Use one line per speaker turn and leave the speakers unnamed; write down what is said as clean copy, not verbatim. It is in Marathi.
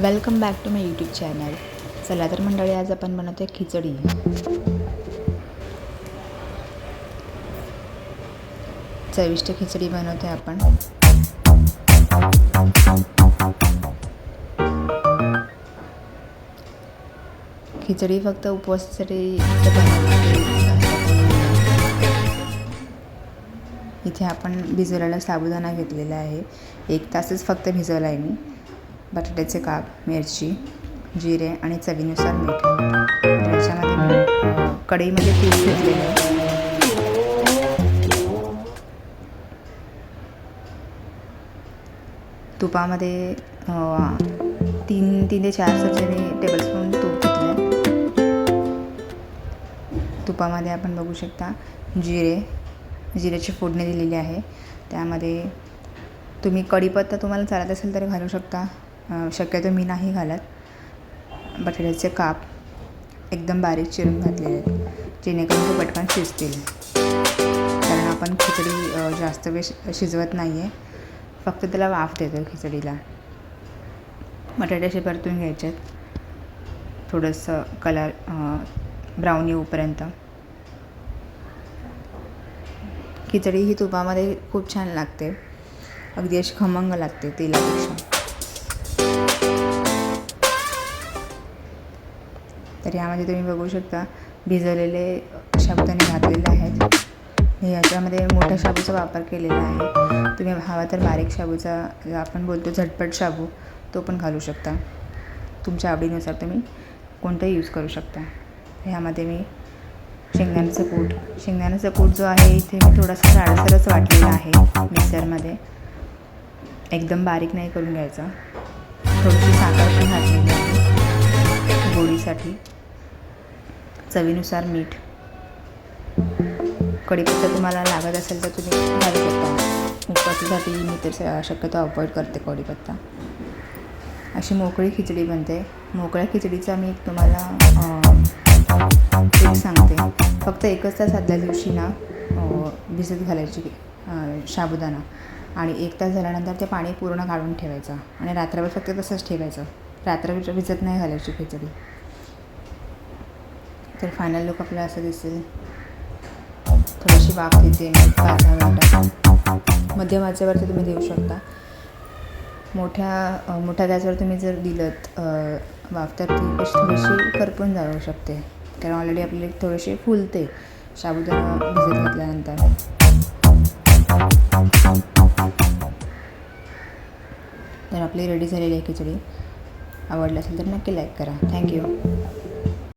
Welcome back to my YouTube channel. चला तर मंडळी, आज आपण बनवतो आहे खिचडी. चविष्ट खिचडी बनवतो आहे आपण. खिचडी फक्त उपवासासाठी बनवते. इथे आपण भिजवलेला साबुदाणा घेतलेला आहे. 1 तासच फक्त भिजवला आहे मी. बटाट्याचे काप, मिरची, जिरे आणि चवीनुसार मीठ. त्याच्यामध्ये मी कढईमध्ये तूप घेतलेलं आहे. तुपामध्ये 3 ते 4 टेबलस्पून तूप घेतलं आहे. तुपामध्ये आपण बघू शकता जिऱ्याची फोडणी दिलेली आहे. त्यामध्ये तुम्ही कढीपत्ता तुम्हाला चालत असेल तर घालू शकता. शक्यतो मी नाही घालत. बटाट्याचे काप एकदम बारीक चिरून घातलेले आहेत, जेणेकरून ते पटकन शिजतील. कारण आपण खिचडी जास्त वेळ शिजवत नाही आहे, फक्त त्याला वाफ देतो खिचडीला. बटाटे असे परतून घ्यायचे आहेत, थोडंसं कलर ब्राऊन येऊपर्यंत. खिचडी ही तुपामध्ये खूप छान लागते, अगदी अशी खमंग लागते तेलापेक्षा. तर यामध्ये तुम्ही बघू शकता भिजवलेले साबुदाणे घातलेले आहेत. मी याच्यामध्ये मोठ्या शाबूचा वापर केलेला आहे. तुम्ही हवा तर बारीक शाबूचा, आपण बोलतो झटपट शाबू, तो पण घालू शकता. तुमच्या आवडीनुसार तुम्ही कोणताही यूज करू शकता. ह्यामध्ये मी शेंगदाण्याचा कूट जो आहे इथे मी थोडासा जाडसरच वाटलेला आहे मिक्सरमध्ये. एकदम बारीक नाही करून घ्यायचा. थोडीशी साखर पण घातलेली आहे गोडीसाठी. चवीनुसार मीठ. कढीपत्ता तुम्हाला लागत असेल तर तुम्ही घालू शकता. उपवासासाठी मी तर शक्यतो अवॉइड करते कढीपत्ता. अशी मोकळी खिचडी बनते. मोकळ्या खिचडीचा मी तुम्हाला ट्रिक सांगते. फक्त 1 तास आदल्या दिवशी ना भिजत घालायची साबुदाणा, आणि 1 तास झाल्यानंतर ते पाणी पूर्ण काढून ठेवायचं आणि रात्रभर फक्त तसंच ठेवायचं. रात्रभर भिजत नाही घालायची खिचडी. तर फायनल लुक आपल्याला असं दिसेल. थोडीशी वाफ देते मी 5-10 मिनटात. मध्यम आचेवरती तुम्ही देऊ शकता. मोठ्या गॅसवर तुम्ही जर दिलं वाफ तर ती थोडीशी करपून जाऊ शकते, कारण ऑलरेडी आपल्याला थोडीशी फुलते साबुदाणा भिजत घातल्यानंतर. तर आपली रेडी झालेली आहे खिचडी. आवडली असेल तर नक्की लाईक करा. थँक्यू.